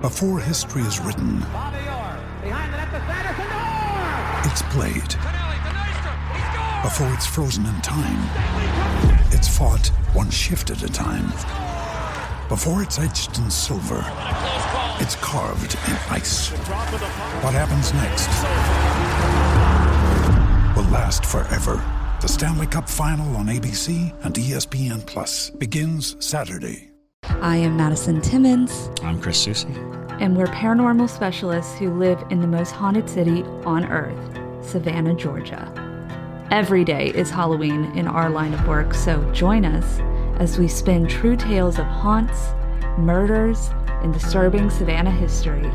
Before history is written, it's played. Before it's frozen in time, it's fought one shift at a time. Before it's etched in silver, it's carved in ice. What happens next will last forever. The Stanley Cup Final on ABC and ESPN Plus begins Saturday. I am Madison Timmons. I'm Chris Soucy. And we're paranormal specialists who live in the most haunted city on earth, Savannah, Georgia. Every day is Halloween in our line of work, so join us as we spin true tales of haunts, murders, and disturbing Savannah history.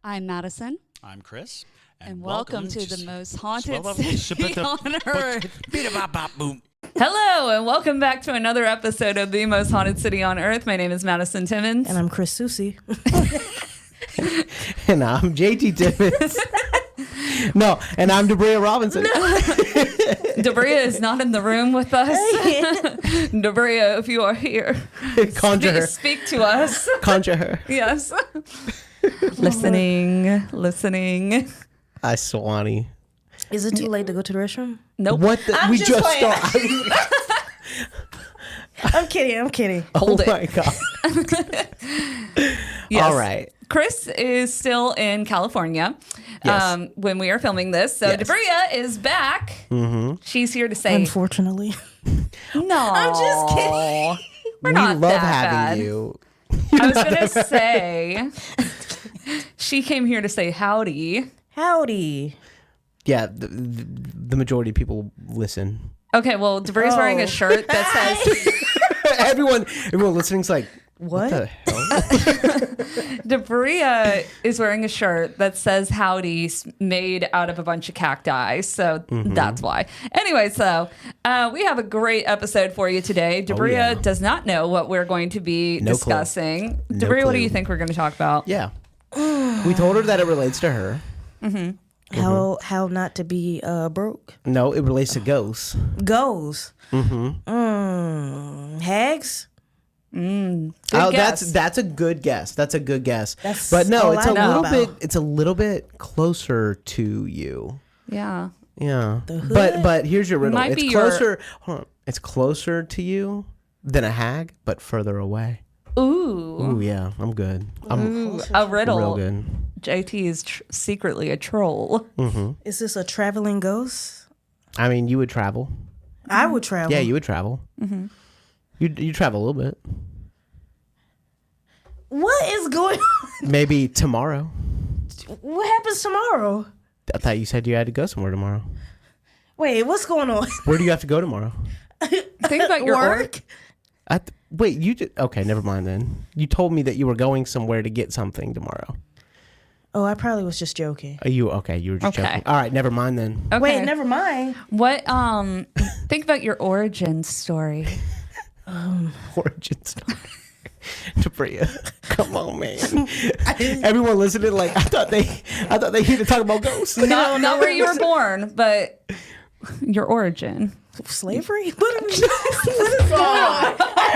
I'm Madison. I'm Chris. And welcome to the most haunted city on earth. Boom. Hello, and welcome back to another episode of the most haunted city on earth. My name is Madison Timmons. And I'm Chris Soucy. And I'm JT Timmons. No, and I'm DeBria Robinson. DeBria is not in the room with us. DeBria, if you are here, Conjure her. Speak to us. Conjure her. Yes. Listening. I Swanee. Is it too late to go to the restroom? Nope. What the? I'm We just just playing. started. I'm kidding. Hold Oh it. my God. Yes. All right. Chris is still in California Yes. when we are filming this. So Yes. DeBria is back. Mm-hmm. She's here to say, Unfortunately. no. I'm just kidding. We're We not love that having bad. you. I was going to say, she came here to say howdy. Howdy. Yeah, the majority of people listen. Okay, well, DeBria's wearing a shirt that says, everyone listening's like, what the hell? DeBria is wearing a shirt that says howdy made out of a bunch of cacti. So that's why. Anyway, so we have a great episode for you today. DeBria yeah. does not know what we're going to be No clue. discussing. No DeBria, what do clue. you think we're going to talk about? Yeah. We told her that it relates to her. How not to be broke. No, it relates to ghosts. Goes. Hags? Good Oh, guess. that's a good guess. That's a good guess. That's but no, all it's I a know little about. bit. It's a little bit closer to you. Yeah. Yeah. The hood? But here's your riddle. Might It's be your- closer. Hold on. It's closer to you than a hag, but further away. Ooh. Ooh, yeah. I'm good. I'm A riddle. real good. JT is secretly a troll. Is this a traveling ghost? I mean, you would travel. I would travel. Yeah, you would travel. You travel a little bit. What is going on? Maybe tomorrow. What happens tomorrow? I thought you said you had to go somewhere tomorrow. Wait, what's going on? Where do you have to go tomorrow? Think about your Work? Wait, you did? Okay, never mind then. You told me that you were going somewhere to get something tomorrow. Oh, I probably was just joking. Are you okay? You were just Okay. joking. All right, never mind then. Okay. Wait, never mind. What think about your origin story. Origin story. DeBria, come on, man. Everyone listening, like I thought they here to talk about ghosts. Not where you were born, but your origin. Slavery? What are we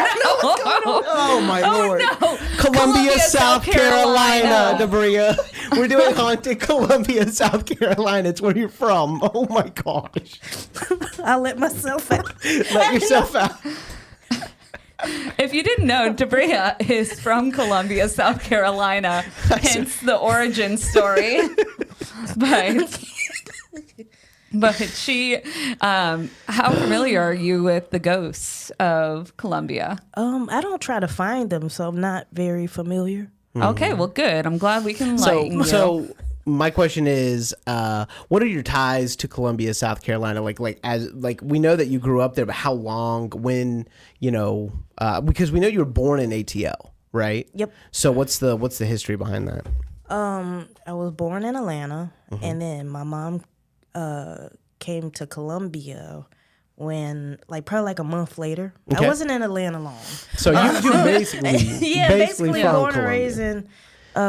Oh my lord! No. Columbia, South Carolina, Carolina. DeBria. We're doing haunted Columbia, South Carolina. It's where you're from. Oh my gosh! I let myself out. Let yourself out. If you didn't know, DeBria is from Columbia, South Carolina, hence the origin story. But she, how familiar are you with the ghosts of Columbia? I don't try to find them, so I'm not very familiar. Okay, well, good. I'm glad we can enlighten you. So my question is, what are your ties to Columbia, South Carolina? Like we know that you grew up there, but how long? When because we know you were born in ATL, right? Yep. So what's the history behind that? I was born in Atlanta, and then my mom came to Columbia when, probably a month later. Okay. I wasn't in Atlanta long. So you basically basically from born and Columbia. raised in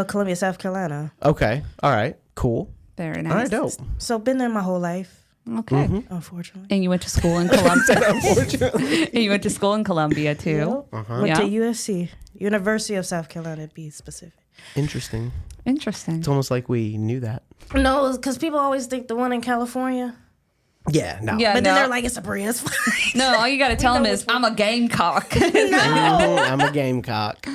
Columbia, South Carolina. Okay. All right. Cool. Very nice. All right. Dope. So been there my whole life. Okay. unfortunately. And you went to school in Columbia. And you went to school in Columbia too. Went to USC, University of South Carolina, to be specific. Interesting. Interesting. It's almost like we knew that. No, because people always think the one in California. Yeah, no. Yeah, But then no. they're like, it's DeBria. It's fine. No, all you got to tell them is, I'm a gamecock. I'm a gamecock.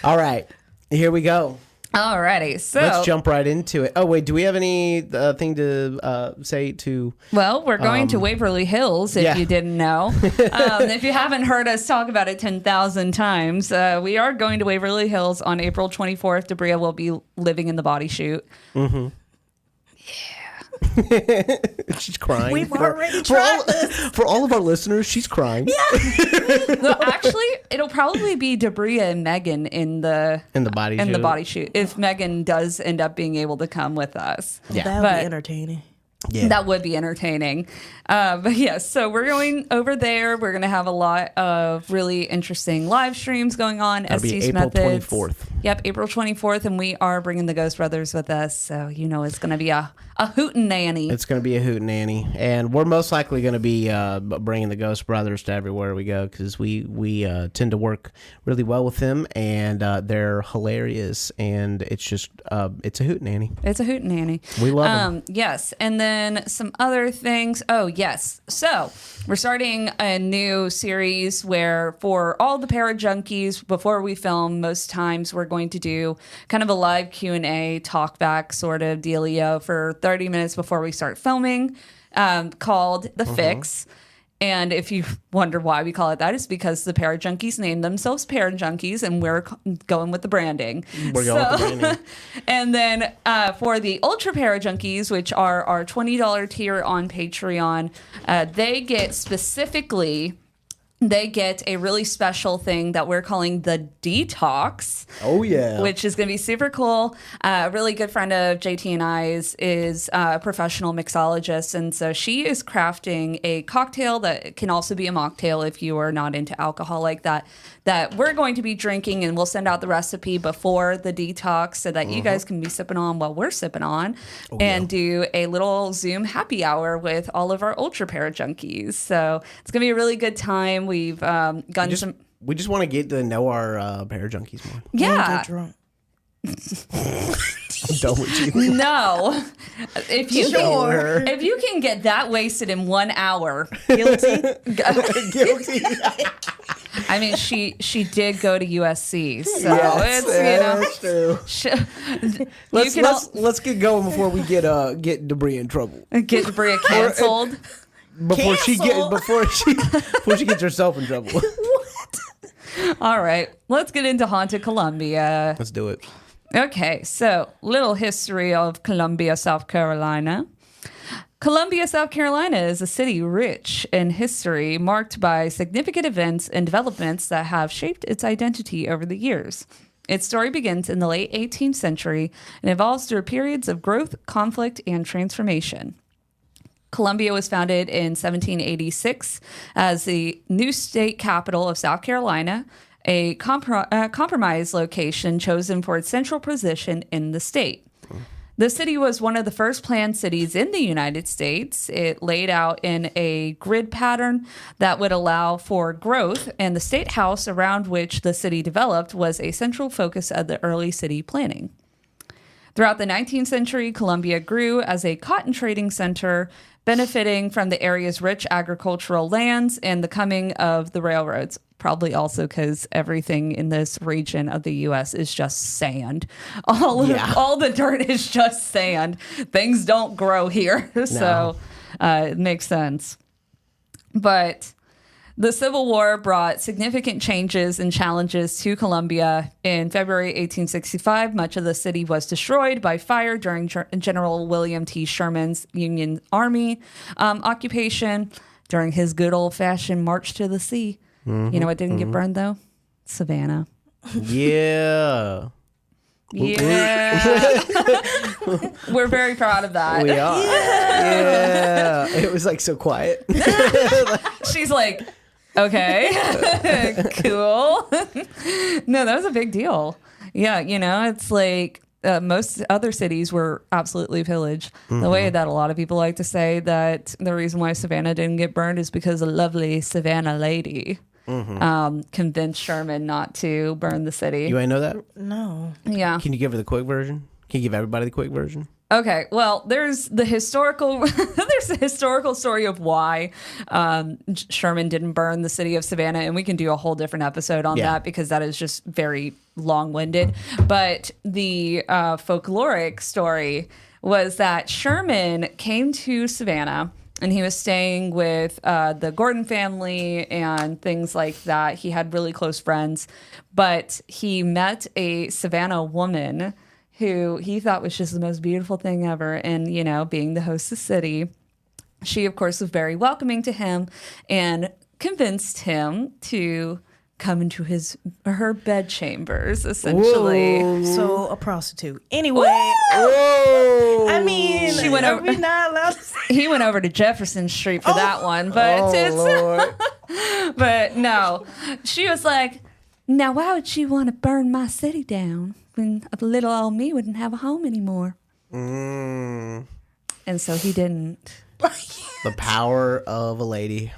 All right, here we go. Alrighty, so Let's jump right into it. Oh, wait, do we have any thing to say to... well, we're going to Waverly Hills, if yeah. you didn't know. If you haven't heard us talk about it 10,000 times, we are going to Waverly Hills on April 24th. DeBria will be living in the body shoot. She's crying. We've already tried this. For all of our listeners, she's crying. No, actually, it'll probably be DeBria and Megan in the body in shoot. the body shoot, if Megan does end up being able to come with us. Yeah. That would But- be entertaining. Yeah. That would be entertaining. But yes, so we're going over there. We're going to have a lot of really interesting live streams going on. That'll be Estes April Methods. 24th. Yep, April 24th. And we are bringing the Ghost Brothers with us. So, you know, it's going to be a hootenanny. It's going to be a hootenanny. And we're most likely going to be bringing the Ghost Brothers to everywhere we go because we tend to work really well with them. And they're hilarious. And it's just, it's a hootenanny. It's a hootenanny. We love them. Yes. And then some other things. Oh, yes. So we're starting a new series where for all the para junkies, before we film, most times we're going to do kind of a live Q&A, talk back sort of dealio for 30 minutes before we start filming, called The Fix. And if you wonder why we call it that, it's because the para junkies named themselves para junkies, and we're going with the branding. We're going with the branding. And then for the ultra para junkies, which are our $20 tier on Patreon, they get a really special thing that we're calling the detox. Oh, yeah. Which is going to be super cool. A really good friend of JT and I's is a professional mixologist. And so she is crafting a cocktail that can also be a mocktail if you are not into alcohol like that we're going to be drinking. And we'll send out the recipe before the detox so that you guys can be sipping on while we're sipping on and do a little Zoom happy hour with all of our ultra para junkies. So it's going to be a really good time. We've gone some... We just want to get to know our para junkies more. Yeah. Get drunk. I'm done with you. No. If you can get that wasted in 1 hour. Guilty. Guilty. I mean, she did go to USC, so Yes, it's, that's true. you Let's get going before we get DeBria in trouble. get DeBria canceled. Before she gets herself in trouble. All right, let's get into Haunted Columbia. Let's do it. Okay, so little history of Columbia, South Carolina. Columbia, South Carolina is a city rich in history, marked by significant events and developments that have shaped its identity over the years. Its story begins in the late 18th century and evolves through periods of growth, conflict, and transformation. Columbia was founded in 1786 as the new state capital of South Carolina, a compromise location chosen for its central position in the state. The city was one of the first planned cities in the United States. It laid out in a grid pattern that would allow for growth, and the state house around which the city developed was a central focus of the early city planning. Throughout the 19th century, Columbia grew as a cotton trading center, benefiting from the area's rich agricultural lands and the coming of the railroads. Probably also because everything in this region of the U.S. is just sand. All the dirt is just sand. Things don't grow here. So it makes sense. But the Civil War brought significant changes and challenges to Columbia. In February 1865, much of the city was destroyed by fire during General William T. Sherman's Union Army occupation during his good old-fashioned march to the sea. You know what didn't get burned, though? Savannah. Yeah. Yeah. We're very proud of that. We are. Yeah. It was like so quiet. She's like, okay, cool. No, that was a big deal. Yeah, you know, it's like most other cities were absolutely pillaged. The way that a lot of people like to say that the reason why Savannah didn't get burned is because a lovely Savannah lady convinced Sherman not to burn the city. You ain't know that? No. Yeah. Can you give her the quick version? Can you give everybody the quick version? Okay, well, there's the historical story of why Sherman didn't burn the city of Savannah, and we can do a whole different episode on that because that is just very long-winded. But the folkloric story was that Sherman came to Savannah, and he was staying with the Gordon family and things like that. He had really close friends, but he met a Savannah woman who he thought was just the most beautiful thing ever. And, you know, being the host of the city, she, of course, was very welcoming to him and convinced him to come into her bed chambers, essentially. Whoa. So a prostitute. Anyway. Whoa. I mean, She went are over- we not allowed to say? He went over to Jefferson Street for that one, but Lord. but no, she was like, now why would she want to burn my city down when little old me wouldn't have a home anymore? And so he didn't. The power of a lady.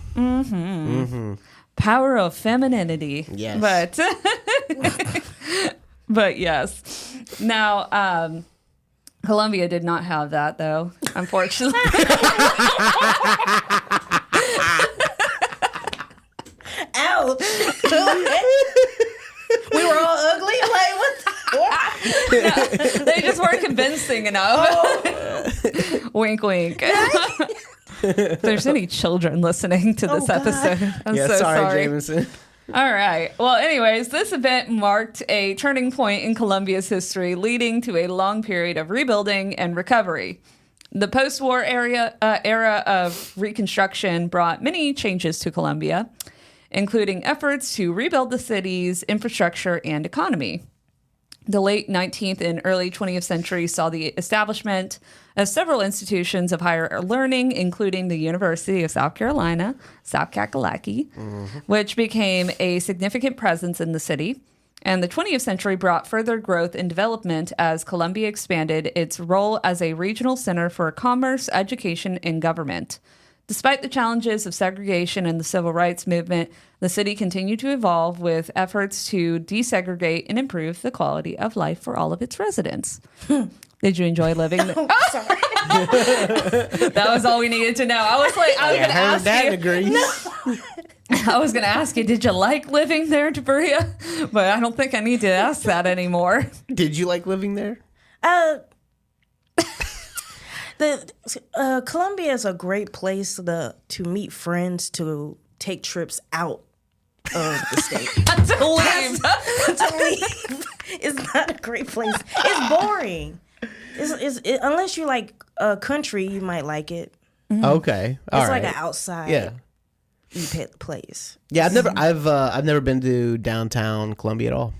Power of femininity. Yes. But yes. Now, Columbia did not have that, though, unfortunately. Ouch. We were all ugly. Like, what? They just weren't convincing enough. Wink, wink. If there's any children listening to this God. episode, I'm Yeah, so sorry, Jameson. All right. Well, anyways, this event marked a turning point in Columbia's history, leading to a long period of rebuilding and recovery. The post-war era of Reconstruction brought many changes to Columbia, including efforts to rebuild the city's infrastructure and economy. The late 19th and early 20th century saw the establishment of several institutions of higher learning, including the University of South Carolina, South Kakalaki, which became a significant presence in the city. And the 20th century brought further growth and development as Columbia expanded its role as a regional center for commerce, education, and government. Despite the challenges of segregation and the civil rights movement, the city continued to evolve with efforts to desegregate and improve the quality of life for all of its residents. Did you enjoy living there? Sorry. That was all we needed to know. I was going to ask that you. degree. I was going to ask you, did you like living there, DeBria? But I don't think I need to ask that anymore. Did you like living there? Columbia is a great place to meet friends, to take trips out of the state. To leave. To leave. It's not a great place. It's boring. Unless you like country, you might like it. Okay. All It's right. like an outside Yeah. place. Yeah, I've never been to downtown Columbia at all.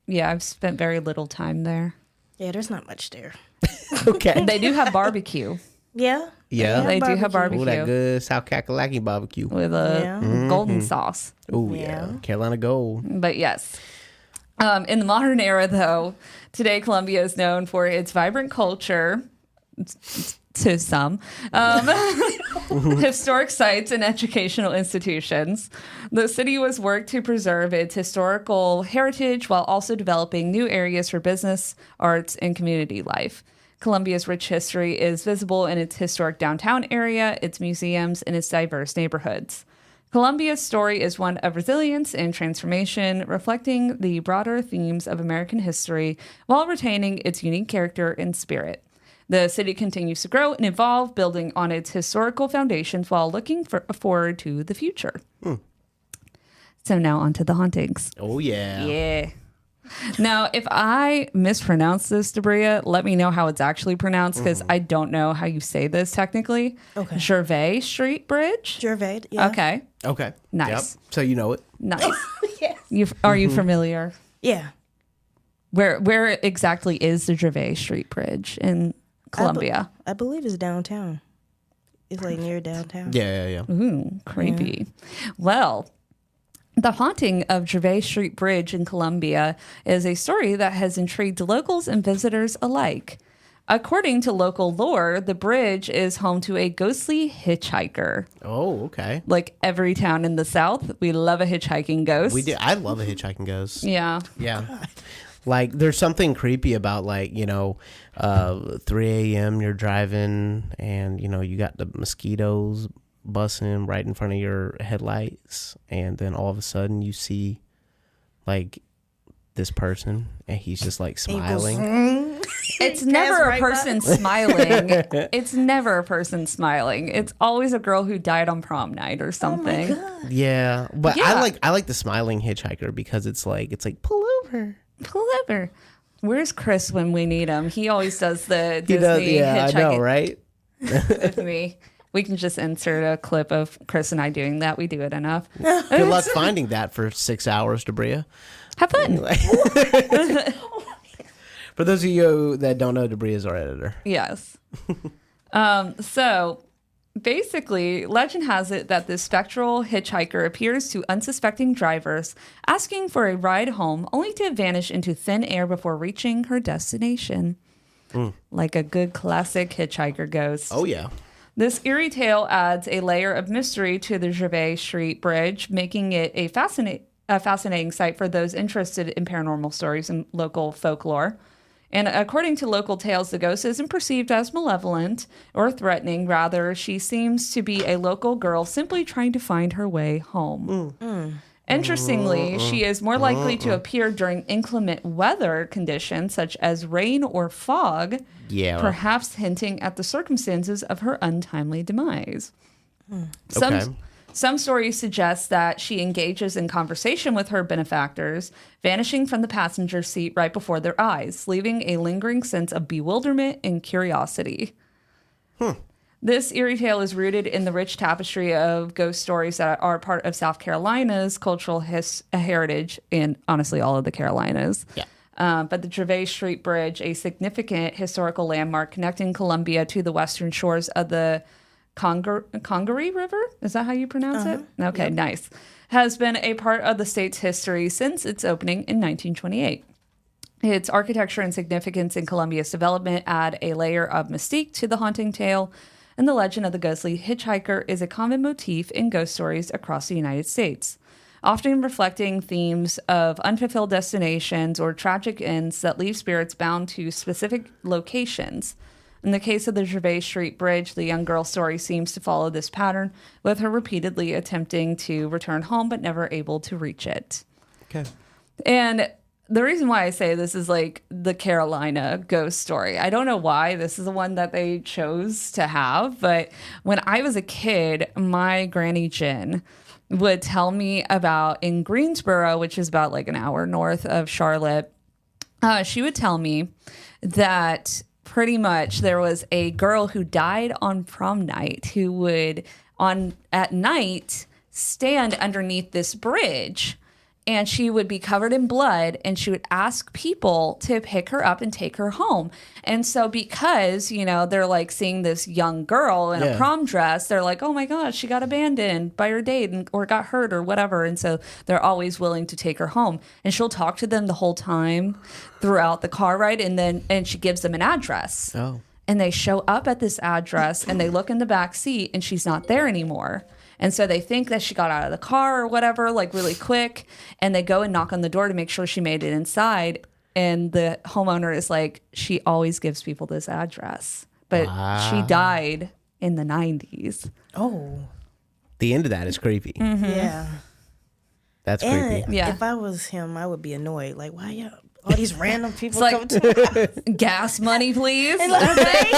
Yeah, I've spent very little time there. Yeah, there's not much there. Okay. They do have barbecue. Yeah. Yeah. They do have Oh, barbecue that good South Kakalaki barbecue. with a Yeah. golden sauce. Oh Yeah. yeah. Carolina Gold. But yes. In the modern era, though, today Columbia is known for its vibrant culture, to some, historic sites, and educational institutions. The city was worked to preserve its historical heritage while also developing new areas for business, arts, and community life. Columbia's rich history is visible in its historic downtown area, its museums, and its diverse neighborhoods. Columbia's story is one of resilience and transformation, reflecting the broader themes of American history while retaining its unique character and spirit. The city continues to grow and evolve, building on its historical foundations while looking forward to the future. So now on to the hauntings. Oh yeah. Yeah. Now, if I mispronounce this, DeBria, let me know how it's actually pronounced, because I don't know how you say this technically. Okay. Gervais Street Bridge? Gervais, yeah. Okay. Okay. Nice. Yep. So you know it. Nice. Yes. Are you familiar? Yeah. Where exactly is the Gervais Street Bridge in Columbia? I believe it's downtown. It's like near downtown. Yeah. Ooh, creepy. Well, The haunting of Gervais Street Bridge in Columbia is a story that has intrigued locals and visitors alike. According to local lore, the bridge is home to a ghostly hitchhiker. Oh, okay. Like every town in the South, we love a hitchhiking ghost. We do. I love a hitchhiking ghost. Yeah. Yeah. Like, there's something creepy about, like, 3 a.m. you're driving and, you got the mosquitoes bussing right in front of your headlights. And then all of a sudden you see, like, this person and he's just, like, smiling. It's never a person smiling. It's never a person smiling. It's always a girl who died on prom night or something. Oh my God. Yeah. But Yeah. I like the smiling hitchhiker because it's like pull over. Pull over. Where's Chris when we need him? He always does the He Disney does, yeah, I hitchhiking know, right? with me. We can just insert a clip of Chris and I doing that. We do it enough. Good luck finding that for 6 hours, DeBria. Have fun. For those of you that don't know, DeBria is our editor. Yes. So basically, legend has it that this spectral hitchhiker appears to unsuspecting drivers asking for a ride home, only to vanish into thin air before reaching her destination. Like a good classic hitchhiker ghost. Oh, yeah. This eerie tale adds a layer of mystery to the Gervais Street Bridge, making it a fascinating site for those interested in paranormal stories and local folklore. And according to local tales, the ghost isn't perceived as malevolent or threatening. Rather, she seems to be a local girl simply trying to find her way home. Interestingly, she is more likely to appear during inclement weather conditions such as rain or fog, perhaps hinting at the circumstances of her untimely demise. Some stories suggest that she engages in conversation with her benefactors, vanishing from the passenger seat right before their eyes, leaving a lingering sense of bewilderment and curiosity. This eerie tale is rooted in the rich tapestry of ghost stories that are part of South Carolina's cultural heritage, and honestly, all of the Carolinas. Yeah. But the Gervais Street Bridge, a significant historical landmark connecting Columbia to the western shores of the Congaree River? Is that how you pronounce it? Okay, nice. Has been a part of the state's history since its opening in 1928. Its architecture and significance in Columbia's development add a layer of mystique to the haunting tale, and the legend of the ghostly hitchhiker is a common motif in ghost stories across the United States, often reflecting themes of unfulfilled destinations or tragic ends that leave spirits bound to specific locations. In the case of the Gervais Street Bridge, the young girl's story seems to follow this pattern, with her repeatedly attempting to return home but never able to reach it. Okay. And the reason why I say this is like the Carolina ghost story. I don't know why this is the one that they chose to have, but when I was a kid, my Granny Jen would tell me about in Greensboro, which is about like an hour north of Charlotte. She would tell me that pretty much there was a girl who died on prom night who would at night stand underneath this bridge, and she would be covered in blood, and she would ask people to pick her up and take her home. And so because, they're like seeing this young girl in a prom dress, they're like, oh my gosh, she got abandoned by her date or got hurt or whatever. And so they're always willing to take her home. And she'll talk to them the whole time throughout the car ride. And she gives them an address. Oh. And they show up at this address and they look in the back seat and she's not there anymore. And so they think that she got out of the car or whatever, like really quick. And they go and knock on the door to make sure she made it inside. And the homeowner is like, she always gives people this address. But she died in the 90s. Oh. The end of that is creepy. Yeah. That's And creepy. Yeah. if I was him, I would be annoyed. Like, why y'all, all these random people It's come like, to my house? gas money, please. Like,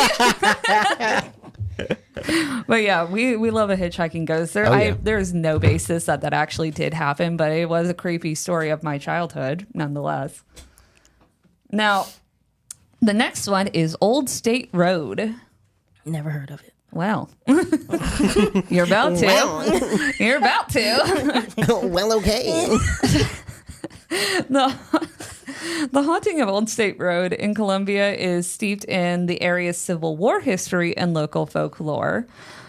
But yeah, we love a hitchhiking ghost. There's no basis that actually did happen, but it was a creepy story of my childhood, nonetheless. Now, the next one is Old State Road. never heard of it. Well, you're about to. You're about to. Well, okay. The haunting of Old State Road in Columbia is steeped in the area's Civil War history and local folklore.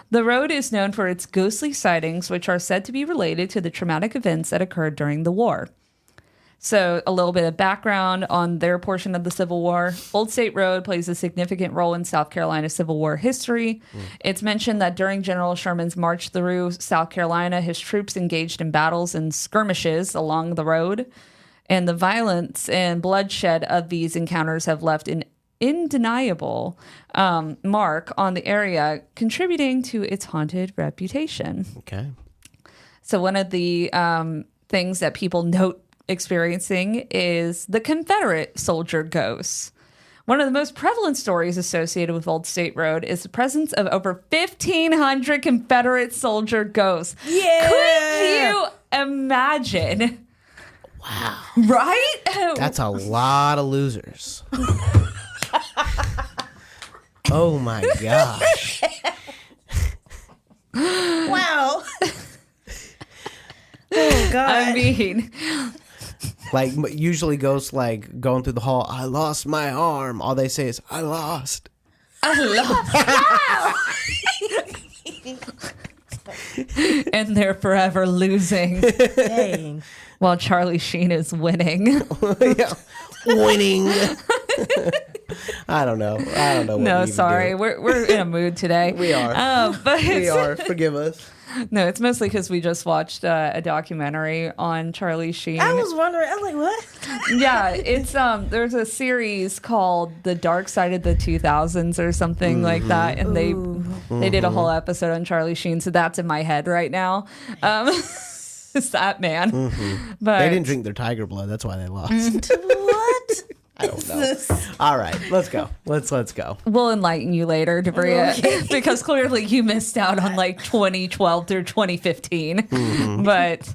The road is known for its ghostly sightings, which are said to be related to the traumatic events that occurred during the war. So a little bit of background on their portion of the Civil War. Old State Road plays a significant role in South Carolina's Civil War history. It's mentioned that during General Sherman's march through South Carolina, his troops engaged in battles and skirmishes along the road. And the violence and bloodshed of these encounters have left an undeniable mark on the area, contributing to its haunted reputation. Okay. So one of the things that people note experiencing is the Confederate soldier ghosts. One of the most prevalent stories associated with Old State Road is the presence of over 1,500 Confederate soldier ghosts. Yeah. Could you imagine? Wow. Right? That's a lot of losers. Oh my gosh. Wow. Oh God. I mean, Like, usually ghosts, like, going through the hall, I lost my arm. All they say is, I lost. and they're forever losing Dang. while Charlie Sheen is winning. Yeah. Winning. I don't know. What we No, even sorry. do. We're in a mood today. We are. But We are. Forgive us. No, it's mostly because we just watched a documentary on Charlie Sheen. I was wondering. I was like, what? Yeah, it's there's a series called The Dark Side of the 2000s or something like that, and they did a whole episode on Charlie Sheen, so that's in my head right now. It's that man. But They didn't drink their tiger blood. That's why they lost. What? I don't know. All right. Let's go. Let's go. we'll enlighten you later, DeBria, because clearly you missed out on like 2012 through 2015. But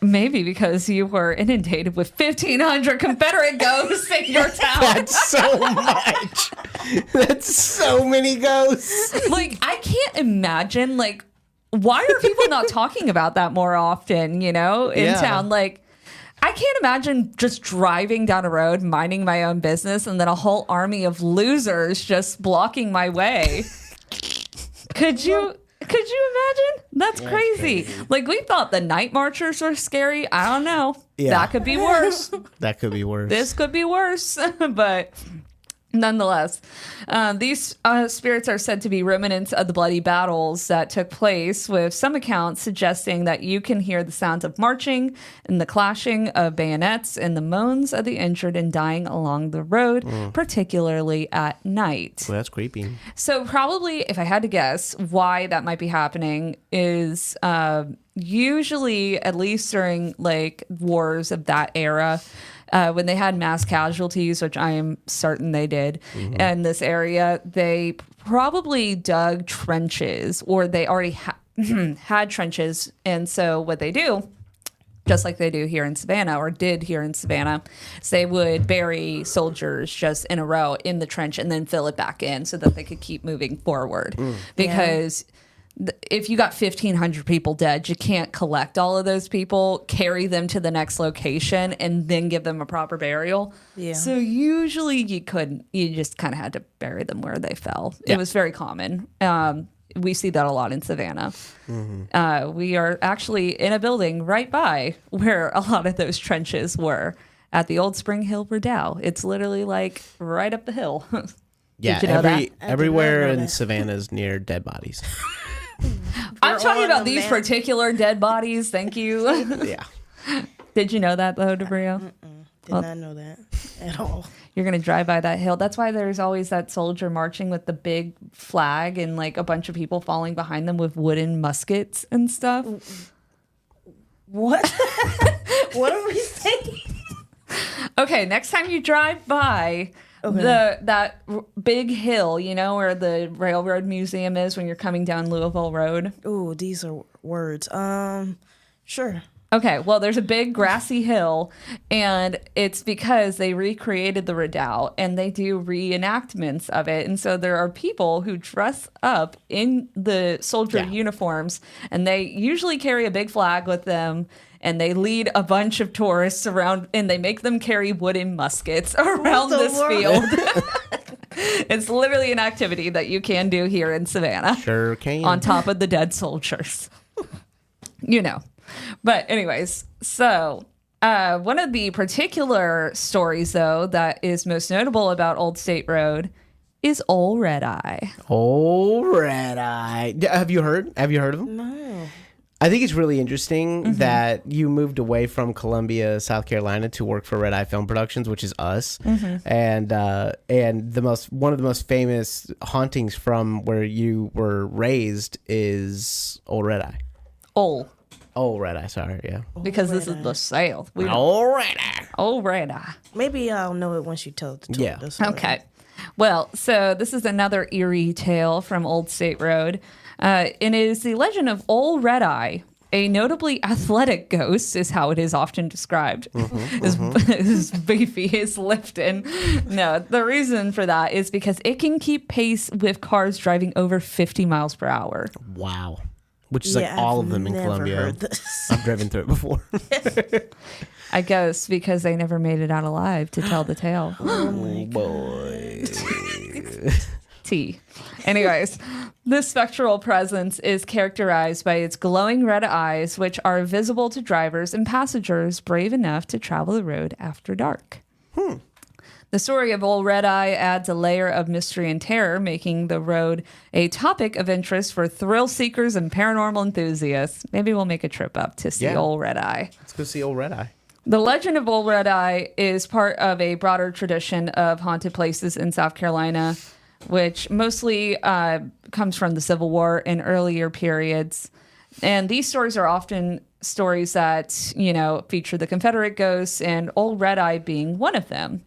maybe because you were inundated with 1,500 Confederate ghosts in your town. That's so much. That's so many ghosts. Like, I can't imagine, like, why are people not talking about that more often, in Yeah. town? Like, I can't imagine just driving down a road, minding my own business, and then a whole army of losers just blocking my way. Could you imagine? That's crazy. Like, we thought the night marchers were scary. I don't know. Yeah. That could be worse. That could be worse. This could be worse. But nonetheless, these spirits are said to be remnants of the bloody battles that took place, with some accounts suggesting that you can hear the sounds of marching and the clashing of bayonets and the moans of the injured and dying along the road, particularly at night. Well, that's creepy. So probably, if I had to guess, why that might be happening is usually, at least during like wars of that era, when they had mass casualties, which I am certain they did in this area, they probably dug trenches, or they already had trenches. And so what they do, just like they do here in Savannah, or did here in Savannah, is they would bury soldiers just in a row in the trench and then fill it back in so that they could keep moving forward. Because if you got 1,500 people dead, you can't collect all of those people, carry them to the next location, and then give them a proper burial. Yeah. So usually you couldn't. You just kind of had to bury them where they fell. Yeah. It was very common. We see that a lot in Savannah. We are actually in a building right by where a lot of those trenches were, at the old Spring Hill Redoubt. It's literally like right up the hill. Yeah, Did you know that? everywhere know in that. Savannah is near dead bodies. I'm talking on about them, these man. particular dead bodies. Thank you. Yeah. Did you know that, though, DeBria? Did not know that at all. You're going to drive by that hill. That's why there's always that soldier marching with the big flag and like a bunch of people falling behind them with wooden muskets and stuff. What? What are we saying? Okay, next time you drive by that big hill, where the Railroad Museum is when you're coming down Louisville Road. Ooh, these are words. Sure. Okay, well, there's a big grassy hill, and it's because they recreated the redoubt, and they do reenactments of it. And so there are people who dress up in the soldier uniforms, and they usually carry a big flag with them, and they lead a bunch of tourists around, and they make them carry wooden muskets around this field. It's literally an activity that you can do here in Savannah. Sure can. On top of the dead soldiers. You know. But anyways, so one of the particular stories, though, that is most notable about Old State Road is Ole Redeye. Ole Redeye. Have you heard of him? No. I think it's really interesting that you moved away from Columbia, South Carolina, to work for Redeye Film Productions, which is us, and one of the most famous hauntings from where you were raised is Ole Redeye. Ole Redeye, sorry, yeah. Because this is the South. Ole Redeye. Ole Redeye. Maybe I'll know it once you tell the story. Yeah. Okay. Well, so this is another eerie tale from Old State Road. And it is the legend of Ole Redeye, a notably athletic ghost, is how it is often described. His beefy, his lifting. No, the reason for that is because it can keep pace with cars driving over 50 miles per hour. Wow. Which is like all of them in Columbia. I've driven through it before. I guess because they never made it out alive to tell the tale. Oh my boy. Anyways, this spectral presence is characterized by its glowing red eyes, which are visible to drivers and passengers brave enough to travel the road after dark. The story of Ole Redeye adds a layer of mystery and terror, making the road a topic of interest for thrill seekers and paranormal enthusiasts. Maybe we'll make a trip up to see Ole Redeye. Let's go see Ole Redeye. The legend of Ole Redeye is part of a broader tradition of haunted places in South Carolina, which mostly comes from the Civil War and earlier periods. And these stories are often stories that, you know, feature the Confederate ghosts, and Ole Redeye being one of them.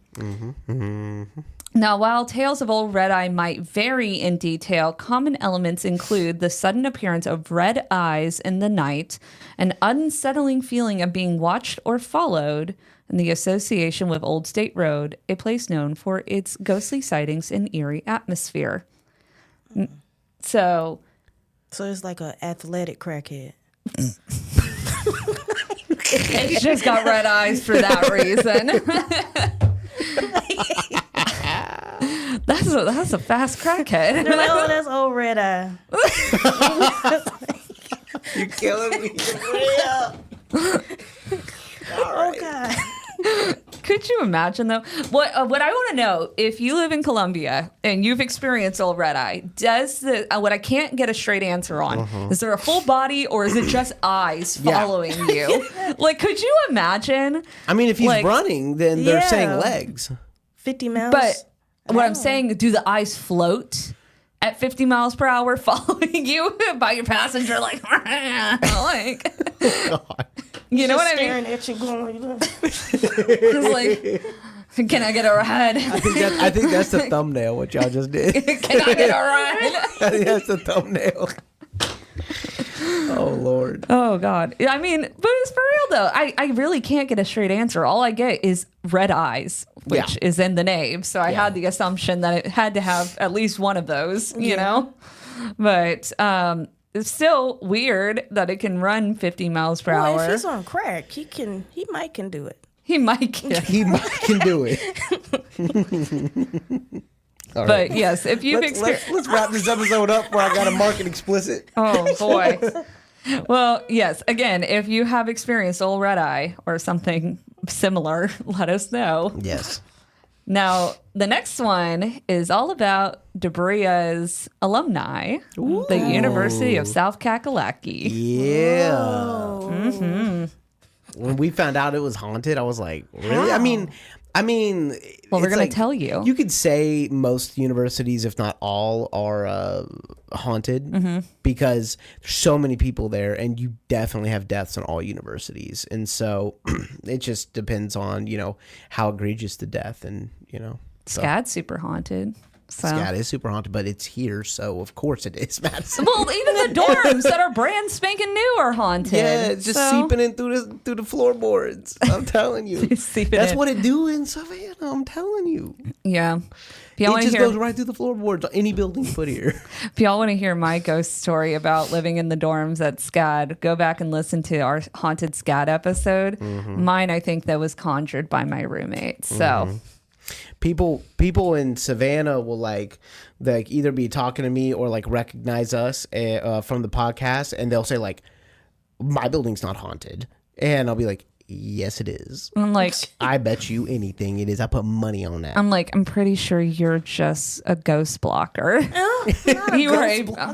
Now, while tales of Ole Redeye might vary in detail, common elements include the sudden appearance of red eyes in the night, an unsettling feeling of being watched or followed, and the association with Old State Road, a place known for its ghostly sightings and eerie atmosphere. So it's like an athletic crackhead. It's just got red eyes for that reason. That's a fast crackhead. No, that's Ole Redeye. You're killing me. Oh God. Could you imagine though? What I want to know, if you live in Columbia and you've experienced Ole Redeye, does what I can't get a straight answer on, is there a full body or is it just eyes following you? Like, could you imagine? I mean, if he's running, then they're saying legs. 50 miles. But what I'm saying, do the eyes float at 50 miles per hour following you by your passenger? Like, God. You know what I staring mean? at you going It's like, can I get a ride? I think that's the thumbnail, what y'all just did. Can I get a ride? I think that's the thumbnail. Oh, Lord. Oh, God. I mean, but it's for real, though. I really can't get a straight answer. All I get is red eyes, which is in the name. So I had the assumption that it had to have at least one of those, you know? But it's still weird that it can run 50 miles per hour. If he's on crack, he might can do it. He might can. He might can do it. All But right. yes, if you've experienced... Let's wrap this episode up where I got to mark it explicit. Oh, boy. Well, yes, again, if you have experienced Ole Redeye or something similar, let us know. Yes. Now, the next one is all about DeBria's alumni, the University of South Kakalaki. Yeah. When we found out it was haunted, I was like, really? How? I mean, Well, we're it's going to tell you. You could say most universities, if not all, are haunted because there's so many people there, and you definitely have deaths in all universities. And so it just depends on, how egregious the death and, so. SCAD's super haunted. So. SCAD is super haunted, but it's here, so of course it is, Madison. Well, even the dorms that are brand spanking new are haunted. Yeah, it's just seeping in through the floorboards. I'm telling you. That's what it do in Savannah. I'm telling you. Yeah. It just goes right through the floorboards. Any building put here. If y'all want to hear my ghost story about living in the dorms at SCAD, go back and listen to our haunted SCAD episode. Mine, I think, that was conjured by my roommate. So people in Savannah will like either be talking to me or like recognize us from the podcast, and they'll say like, "My building's not haunted," and I'll be like, "Yes, it is." I'm like, I bet you anything it is. I put money on that. I'm like, I'm pretty sure you're just a ghost blocker. You are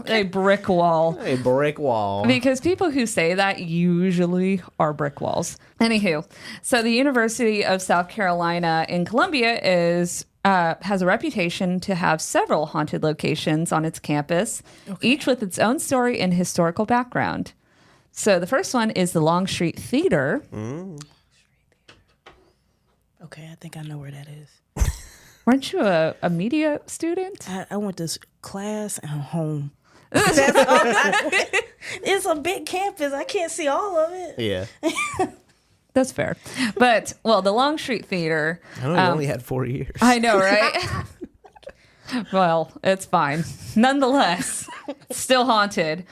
a brick wall. A brick wall. Because people who say that usually are brick walls. Anywho, so the University of South Carolina in Columbia has a reputation to have several haunted locations on its campus, each with its own story and historical background. So the first one is the Longstreet Theater. Okay, I think I know where that is. Weren't you a media student? I went to class and home. That's all it's a big campus. I can't see all of it. Yeah. That's fair. But, well, the Longstreet Theater. I know, you only had 4 years. I know, right? Well, it's fine. Nonetheless, still haunted.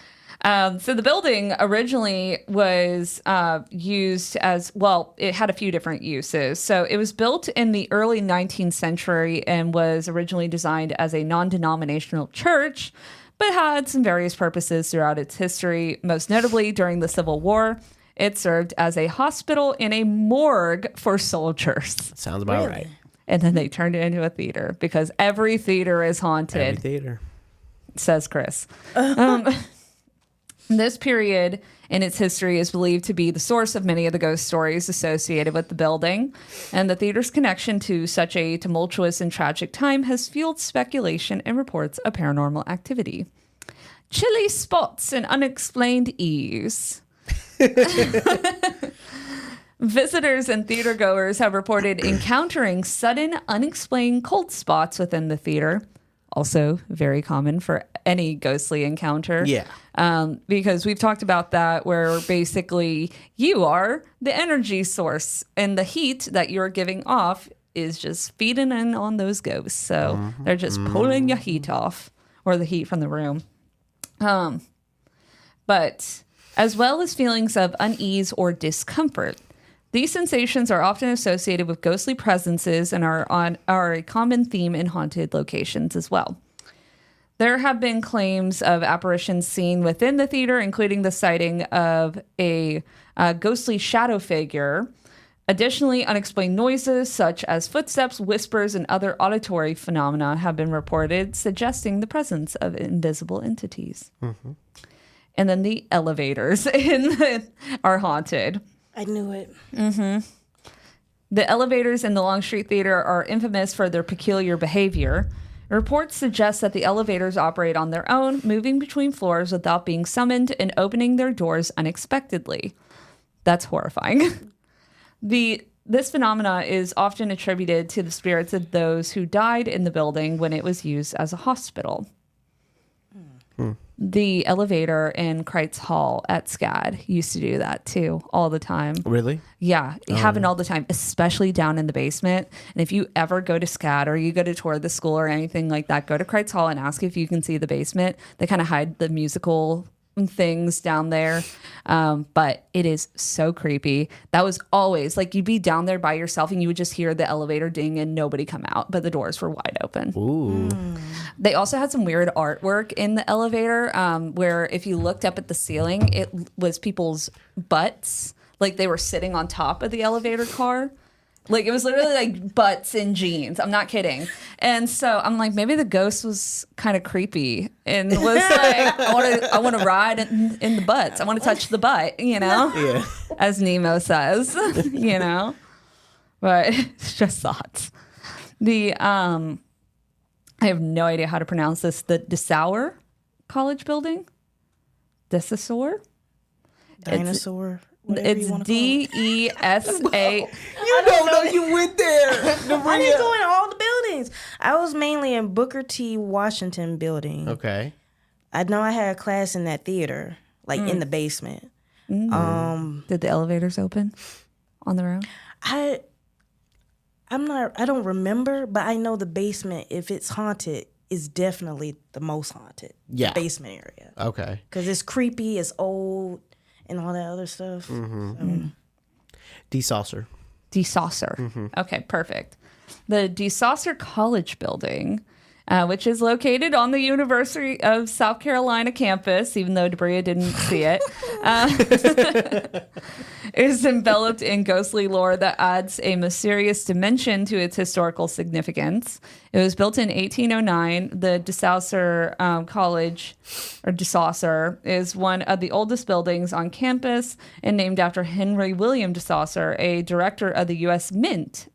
So the building originally was used as, well, it had a few different uses. So it was built in the early 19th century and was originally designed as a non-denominational church, but had some various purposes throughout its history. Most notably, during the Civil War, it served as a hospital and a morgue for soldiers. Sounds about right. And then they turned it into a theater because every theater is haunted. Every theater. Says Chris. This period in its history is believed to be the source of many of the ghost stories associated with the building, and the theater's connection to such a tumultuous and tragic time has fueled speculation and reports of paranormal activity. Chilly spots and unexplained ease. Visitors and theatergoers have reported encountering sudden, unexplained cold spots within the theater. Also very common for any ghostly encounter. Yeah. Because we've talked about that, where basically you are the energy source and the heat that you're giving off is just feeding in on those ghosts. So they're just pulling your heat off, or the heat from the room. But as well as feelings of unease or discomfort, these sensations are often associated with ghostly presences and are a common theme in haunted locations as well. There have been claims of apparitions seen within the theater, including the sighting of a ghostly shadow figure. Additionally, unexplained noises such as footsteps, whispers, and other auditory phenomena have been reported, suggesting the presence of invisible entities. And then the elevators are haunted. I knew it. The elevators in the Longstreet Theater are infamous for their peculiar behavior. Reports suggest that the elevators operate on their own, moving between floors without being summoned and opening their doors unexpectedly. That's horrifying. This phenomena is often attributed to the spirits of those who died in the building when it was used as a hospital. The elevator in Kreitz Hall at SCAD used to do that too, all the time. Really? Yeah, it happened all the time, especially down in the basement. And if you ever go to SCAD or you go to tour the school or anything like that, go to Kreitz Hall and ask if you can see the basement. They kind of hide the musical things down there, but it is so creepy. That was always like, you'd be down there by yourself and you would just hear the elevator ding and nobody come out, but the doors were wide open. Ooh. They also had some weird artwork in the elevator, where if you looked up at the ceiling, it was people's butts, like they were sitting on top of the elevator car. Like, it was literally like butts in jeans. I'm not kidding. And so I'm like, maybe the ghost was kind of creepy and was like, I want to ride in the butts. I want to touch the butt, you know? Yeah. As Nemo says, you know? But it's just thoughts. I have no idea how to pronounce this. The DeSaussure College building? DeSaussure? Dinosaur. It's DESA. You don't know you went there. I didn't go in all the buildings. Hauntings. I was mainly in Booker T. Washington building. Okay. I know I had a class in that theater, like in the basement. Did the elevators open on their own? I don't remember, but I know the basement, if it's haunted, is definitely the most haunted. Yeah. Basement area. Okay. Because it's creepy, it's old, and all that other stuff. DeSaussure. DeSaussure. Okay, perfect. The DeSaussure College building, which is located on the University of South Carolina campus, even though DeBria didn't see it, is enveloped in ghostly lore that adds a mysterious dimension to its historical significance. It was built in 1809. The DeSaussure College, or DeSaussure, is one of the oldest buildings on campus and named after Henry William DeSaussure, a director of the U.S. Mint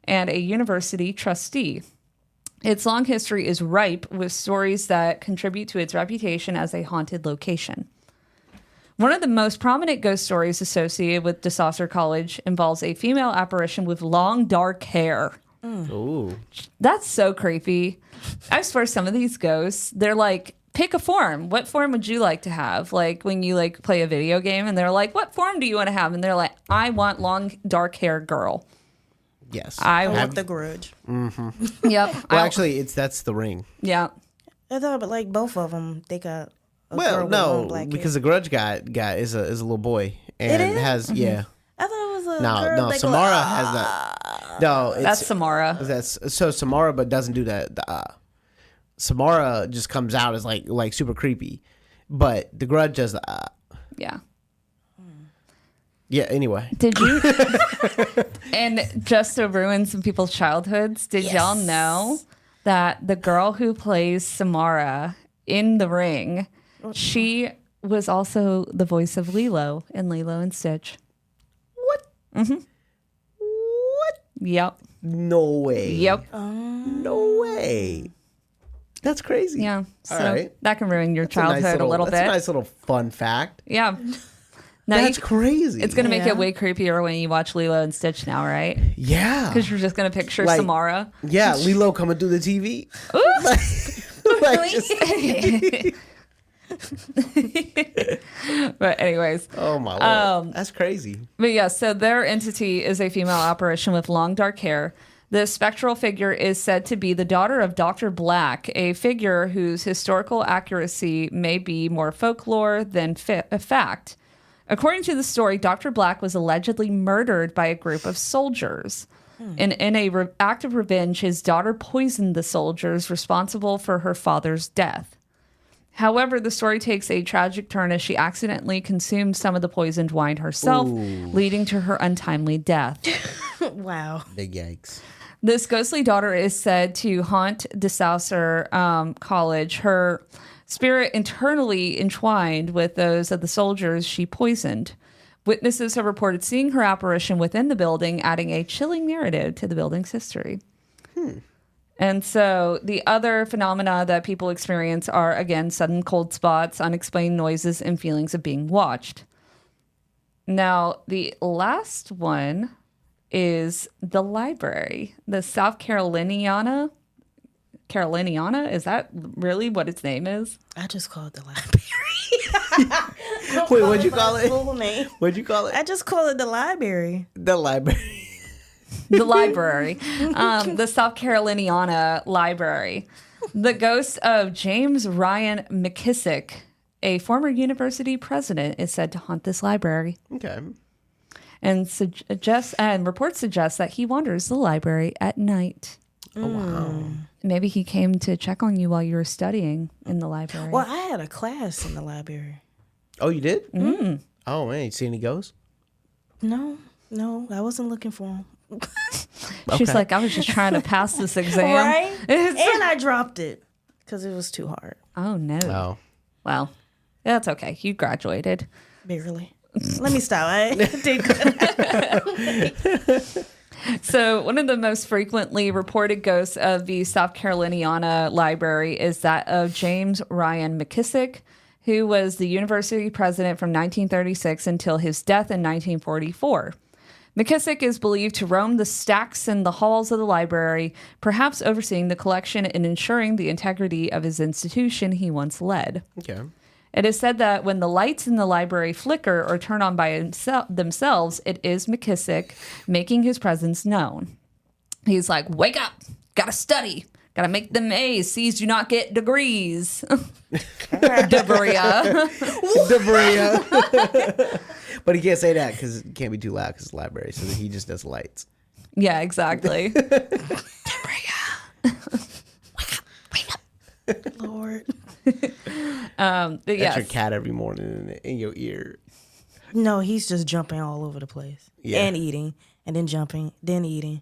and a university trustee. Its long history is ripe with stories that contribute to its reputation as a haunted location. One of the most prominent ghost stories associated with DeSaussure College involves a female apparition with long, dark hair. Ooh. That's so creepy. I swear some of these ghosts, they're like, pick a form. What form would you like to have? Like when you like play a video game and they're like, what form do you want to have? And they're like, I want long, dark hair girl. Yes. I want the Grudge. Yep. Well, actually, that's the Ring. Yeah. I thought, but like both of them, they got. Well, no, because the Grudge guy is a little boy and It is? has I thought it was a no girl. no that Samara has that. No, That's Samara. That's so Samara, but doesn't do that. Samara just comes out as like super creepy, but the Grudge does the. Yeah. Yeah. Anyway, Did you? And just to ruin some people's childhoods, did y'all know that the girl who plays Samara in The Ring, she was also the voice of Lilo in Lilo and Stitch? what? What? Yep. No way. Yep. No way. That's crazy. Yeah. So All right. that can ruin your That's a nice childhood a little That's bit. a nice little fun fact. Yeah. Now That's crazy. It's going to make Yeah. it way creepier when you watch Lilo and Stitch now, right? Yeah. Because you're just going to picture Like- Samara. Yeah, Lilo coming through the TV. Like just- But anyways. oh my lord, that's crazy. But yeah, so their entity is a female apparition with long dark hair. The spectral figure is said to be the daughter of Dr. Black, a figure whose historical accuracy may be more folklore than fact. According to the story, Dr. Black was allegedly murdered by a group of soldiers. And in a act of revenge, his daughter poisoned the soldiers responsible for her father's death. However, the story takes a tragic turn as she accidentally consumed some of the poisoned wine herself, leading to her untimely death. Wow. Big yikes. This ghostly daughter is said to haunt DeSaussure College, her spirit internally entwined with those of the soldiers she poisoned. Witnesses have reported seeing her apparition within the building, adding a chilling narrative to the building's history. And so the other phenomena that people experience are, again, sudden cold spots, unexplained noises, and feelings of being watched. Now, the last one is the library. The South Caroliniana. Is that really what its name is? I just call it the library. Wait, what'd you call it? Full name. What'd you call it? I just call it the library. The library. The library. The South Caroliniana Library. The ghost of James Ryan McKissick, a former university president, is said to haunt this library. Okay. And reports suggest that he wanders the library at night. Oh wow. Maybe he came to check on you while you were studying in the library. Well, I had a class in the library. Oh, you did? Mm. Oh man, you see any ghosts? No, I wasn't looking for them. She's like, I was just trying to pass this exam. Right? And I dropped it because it was too hard. Oh, no. Oh. Well, that's okay. You graduated. Barely. Let me stop. I did good. So one of the most frequently reported ghosts of the South Caroliniana Library is that of James Ryan McKissick, who was the university president from 1936 until his death in 1944. McKissick is believed to roam the stacks and the halls of the library, perhaps overseeing the collection and ensuring the integrity of his institution he once led. Okay. It is said that when the lights in the library flicker or turn on by themselves, it is McKissick making his presence known. He's like, wake up, gotta study, gotta make them A's, C's do not get degrees. DeBria. DeBria. But he can't say that because it can't be too loud because it's a library, so he just does lights. Yeah, exactly. DeBria. Lord. But That's yes. your cat every morning in your ear. No, he's just jumping all over the place. Yeah. And eating. And then jumping. Then eating.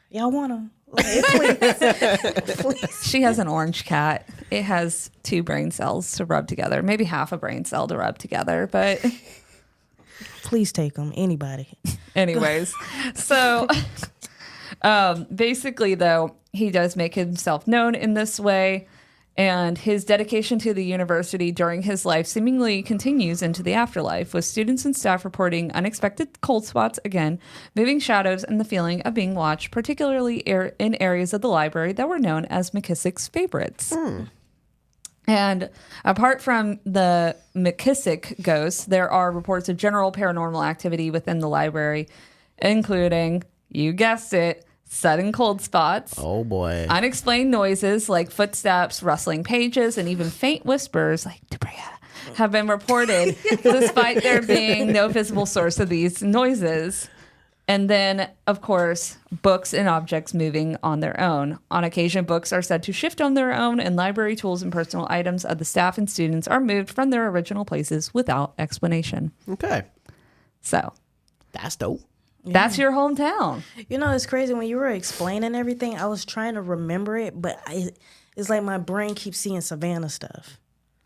Y'all want him? Like, please. She has an orange cat. It has 2 brain cells to rub together, maybe half a brain cell to rub together, but Please take him. Anybody. anyways. So basically, though, he does make himself known in this way, and his dedication to the university during his life seemingly continues into the afterlife, with students and staff reporting unexpected cold spots again, moving shadows, and the feeling of being watched, particularly in areas of the library that were known as McKissick's favorites. And apart from the McKissick ghosts, there are reports of general paranormal activity within the library, including, you guessed it, sudden cold spots, Oh, boy. unexplained noises like footsteps, rustling pages, and even faint whispers like DeBria have been reported, despite there being no visible source of these noises. And then, of course, books and objects moving on their own. On occasion, books are said to shift on their own, and library tools and personal items of the staff and students are moved from their original places without explanation. Okay. So, That's dope. that's your hometown. You know, it's crazy. When you were explaining everything, I was trying to remember it, but it's like my brain keeps seeing Savannah stuff.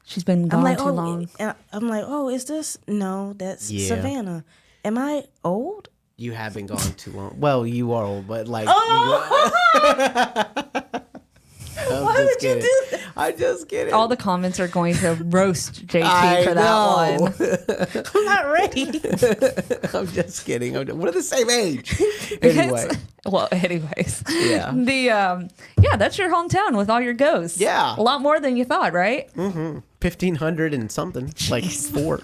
She's been I'm gone like, too oh, long. and I'm like, oh, is this? No, that's Yeah. Savannah. Am I old? You have been gone too long. Well, you are old, but like. Why would you do that? I just kidding. All the comments are going to roast JT for that one. I'm not ready. I'm just kidding. We're the same age. Anyway. Anyways. Yeah. Yeah, that's your hometown with all your ghosts. Yeah. A lot more than you thought, right? 1,500 and something. Like 4.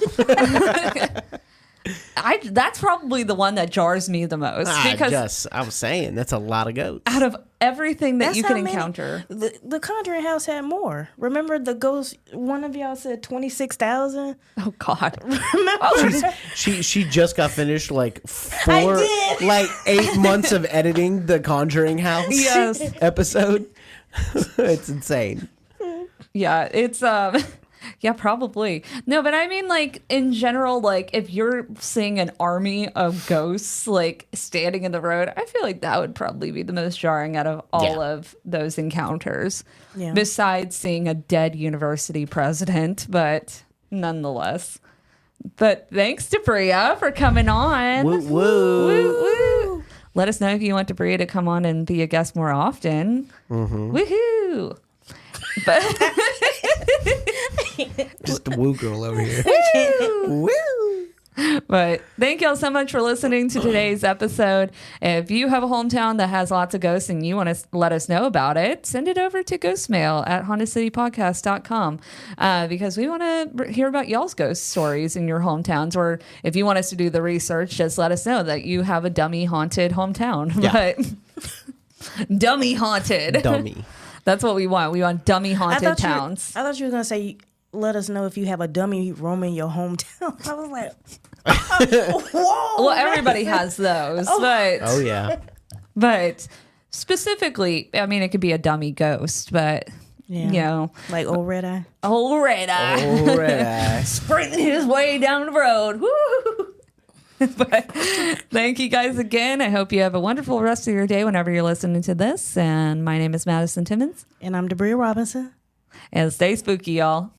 That's probably the one that jars me the most because I was saying that's a lot of ghosts. out of everything that That's you how can many- encounter. The Conjuring house had more. Remember the ghost? One of y'all said 26,000. Oh God. Remember? She just got finished like I 4 did. like 8 months of editing the Conjuring House Yes. episode. It's insane. Yeah, it's yeah, probably. No, but I mean, like, in general, like, if you're seeing an army of ghosts, like, standing in the road, I feel like that would probably be the most jarring out of all of those encounters. Yeah. Besides seeing a dead university president, but nonetheless. But thanks to Bria for coming on. Woo woo. Woo, woo. Let us know if you want Bria to come on and be a guest more often. Woohoo! But Just a woo girl over here. Woo. But thank y'all so much for listening to today's episode. If you have a hometown that has lots of ghosts and you want to let us know about it, send it over to ghostmail@hauntedcitypodcast.com because we want to hear about y'all's ghost stories in your hometowns. Or if you want us to do the research, just let us know that you have a dummy haunted hometown. Yeah. But dummy haunted. Dummy. That's what we want. We want dummy haunted towns. I thought you were gonna say, let us know if you have a dummy roaming your hometown. I was like, whoa. Well, everybody has those, but Oh yeah. But specifically, I mean, it could be a dummy ghost, but, Yeah. you know, Like Ole Redeye. Ole Redeye All right. sprinting his way down the road. Woo! But thank you guys again. I hope you have a wonderful rest of your day whenever you're listening to this. And my name is Madison Timmons. And I'm DeBria Robinson. And stay spooky, y'all.